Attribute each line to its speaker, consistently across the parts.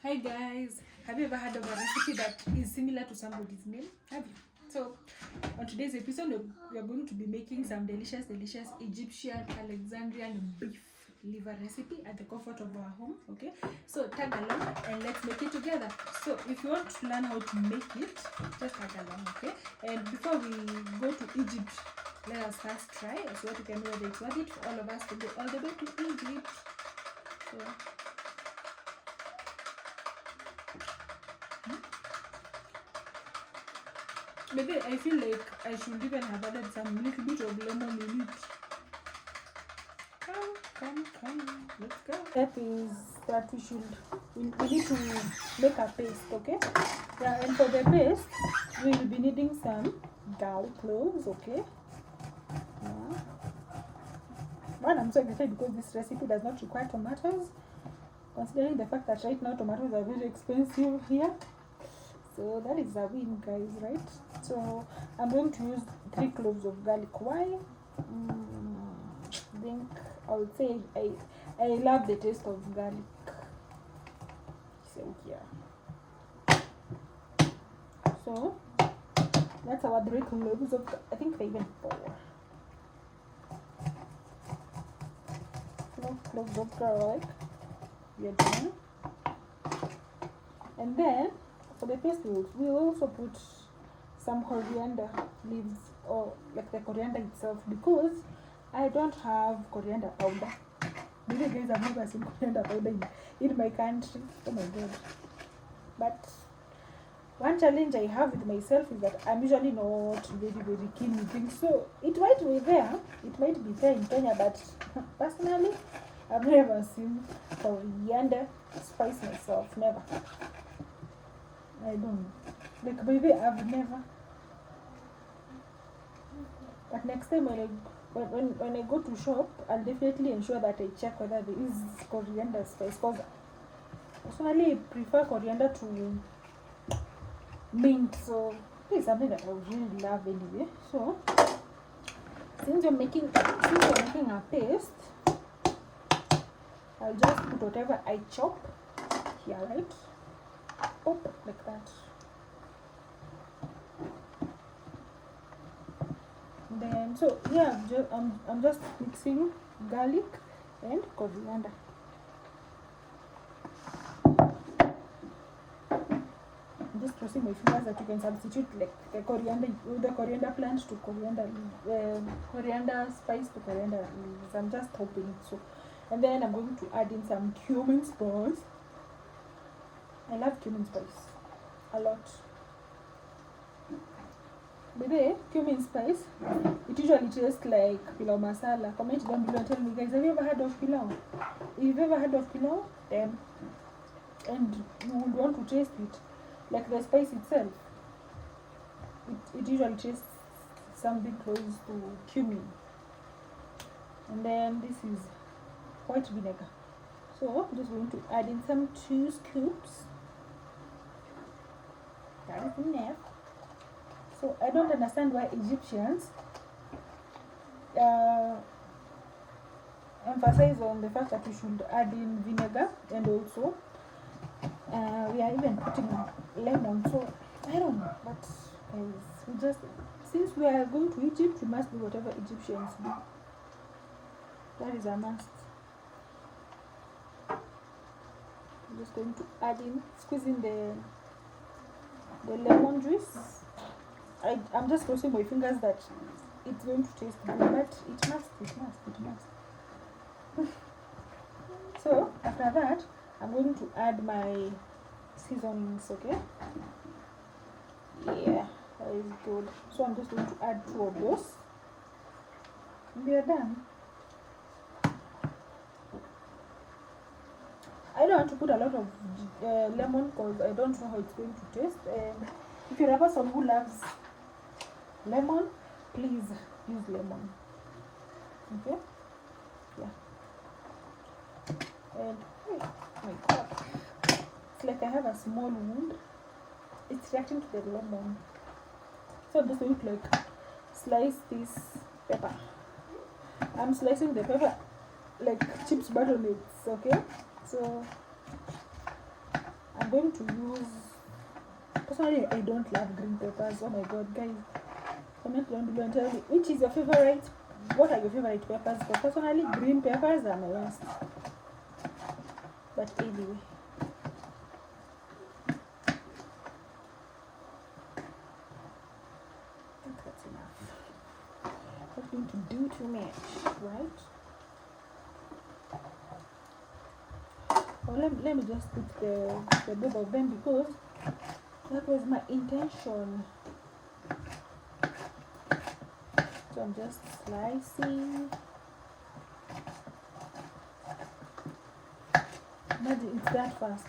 Speaker 1: Hi guys, have you ever heard of a recipe that is similar to somebody's name? Have you? So, on today's episode, we are going to be making some delicious Egyptian Alexandrian beef liver recipe at the comfort of our home. Okay, so tag along and let's make it together. So, if you want to learn how to make it, just tag along. Okay, and before we go to Egypt, let us first try so that we can know whether it's worth it for all of us to go all the way to Egypt. So, maybe I feel like I should even have added some little bit of lemon in it. Come, let's go. That is that we need to make a paste, okay? Yeah, and for the paste, we will be needing some garlic cloves, okay? Yeah. Well, I'm so excited because this recipe does not require tomatoes, considering the fact that right now tomatoes are very expensive here. So that is a win, guys, right? So I'm going to use 3 cloves of garlic. Why? I think I would say I love the taste of garlic. So yeah. So that's our 3 cloves of, I think even 4. 4 cloves of garlic. We are done. And then for the paste, we'll also put some coriander leaves, or like the coriander itself, because I don't have coriander powder. Maybe guys, I've never seen coriander powder in my country. Oh my god. But one challenge I have with myself is that I'm usually not very keen with things. So it might be there, in Kenya, but personally I've never seen coriander spice myself. Never. I don't know. Like maybe I've never. But next time when I go to shop, I'll definitely ensure that I check whether there is coriander spice. Because personally I prefer coriander to mint. So it's something that I would really love anyway. So since you're making a paste, I'll just put whatever I chop here, right? Pop like that. Then so yeah, I'm just mixing garlic and coriander. I'm just crossing my fingers that you can substitute like the coriander plant to coriander spice to coriander leaves. I'm just hoping so. And then I'm going to add in some cumin spice. I love cumin spice a lot. By the way, cumin spice, it usually tastes like pilau masala. Comment down below and tell me, guys, have you ever heard of pilau? If you've ever heard of pilau, then and you would want to taste it, like the spice itself, it usually tastes something close to cumin. And then this is white vinegar. So I'm just going to add in some 2 scoops. That is enough. So I don't understand why Egyptians emphasize on the fact that we should add in vinegar, and also we are even putting lemon. So I don't know, but we just, since we are going to Egypt, we must do whatever Egyptians do. That is a must. I'm just going to add in, squeezing the lemon juice. I'm just crossing my fingers that it's going to taste good, but it must. So after that, I'm going to add my seasonings, okay? Yeah, that is good. So I'm just going to add 2 of those. We are done. I don't want to put a lot of lemon because I don't know how it's going to taste. And if you're a person who loves lemon, please use lemon. Okay? Yeah. And oh my god, it's like I have a small wound. It's reacting to the lemon. So I'm just going to like slice this pepper. I'm slicing the pepper like chips butternut, okay? So going to use, personally I don't love green peppers. Oh my god, guys, comment down below and tell me which is your favorite. What are your favorite peppers? But personally, green peppers are my worst. But anyway, I think that's enough. Not going to do too much, right? Or let me just put the both of them, because that was my intention. So I'm just slicing. Imagine it's that fast.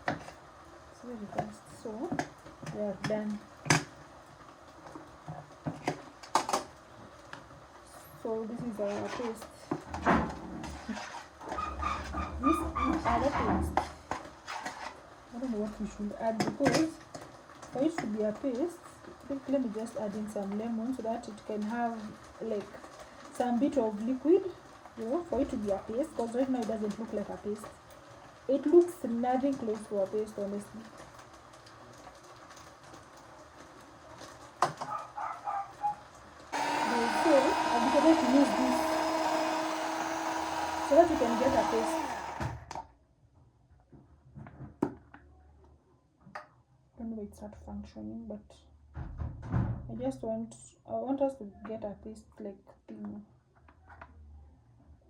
Speaker 1: It's very fast. So we are done. So this is our paste. This is our paste. I don't know what we should add, because for it to be a paste, I think let me just add in some lemon so that it can have like some bit of liquid, you know, for it to be a paste, because right now it doesn't look like a paste. It looks nothing close to a paste, honestly. So I decided to use this so that you can get a paste. I don't know if it's not functioning, but I want us to get a paste like thing.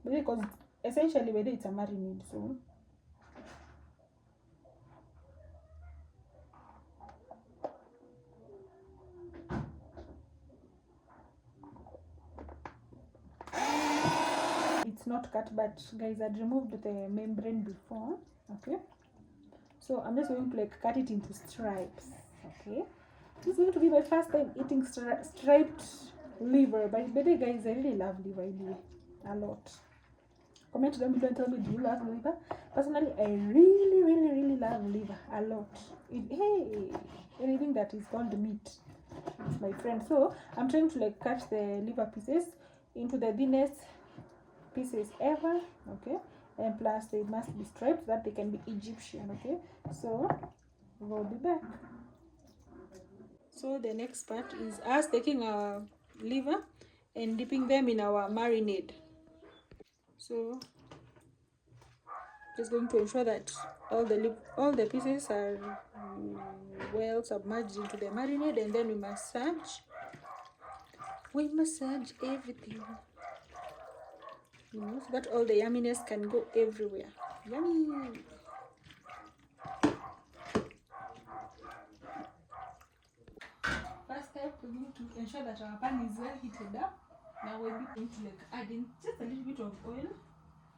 Speaker 1: Because essentially whether it's a marinade, so it's not cut, but guys, I'd removed the membrane before. Okay, so I'm just going to like cut it into stripes. Okay, this is going to be my first time eating striped liver. But the way, guys, I really love liver anyway, a lot. Comment down below and tell me, do you love liver? Personally, I really love liver a lot. Hey, anything that is called meat, it's my friend. So I'm trying to like cut the liver pieces into the thinnest pieces ever. Okay, and plus they must be striped so that they can be Egyptian. Okay, so we'll be back. So the next part is us taking our liver and dipping them in our marinade. So just going to ensure that all the pieces are well submerged into the marinade, and then we massage everything, you know, so that all the yumminess can go everywhere. Yummy. First step, we're going to ensure that our pan is well heated up. Now we're going to like add in just a little bit of oil,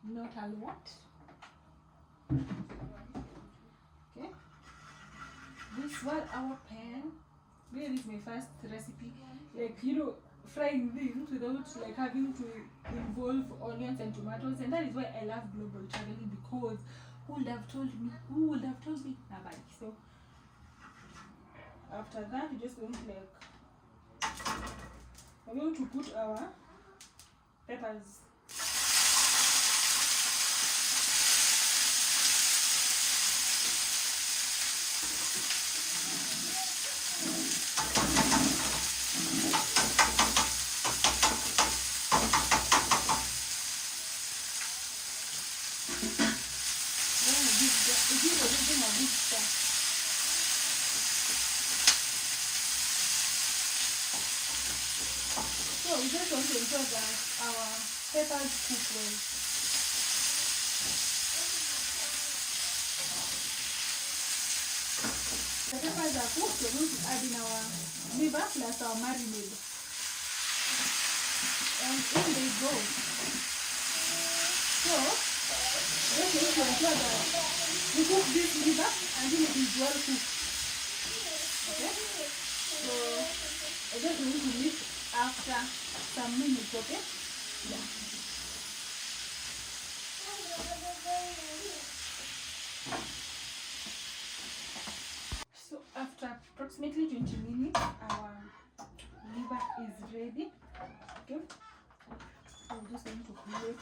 Speaker 1: not a lot. Okay, this was our pan. Really, this is my first recipe, like, you know, frying things without like having to involve onions and tomatoes. And that is why I love global traveling, because who would have told me? Nobody. So after that, we're just going to like, we're going to put our peppers. So we just want to ensure that our peppers cook well. The peppers are cooked, we're going to add in our liver plus our marinade. And in they go. So just need to ensure that we cook this liver until it is well cooked. Okay? So I just need to mix after some minutes, okay? Yeah. So after approximately 20 minutes, our liver is ready. Okay? So we're just going to plate it.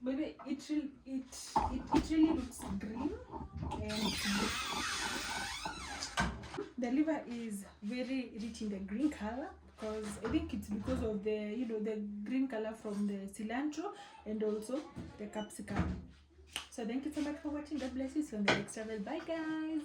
Speaker 1: Maybe it really looks green, and the liver is very rich in the green color, because I think it's because of the the green color from the cilantro and also the capsicum. So thank you so much for watching. God bless you. So on the next travel, bye guys.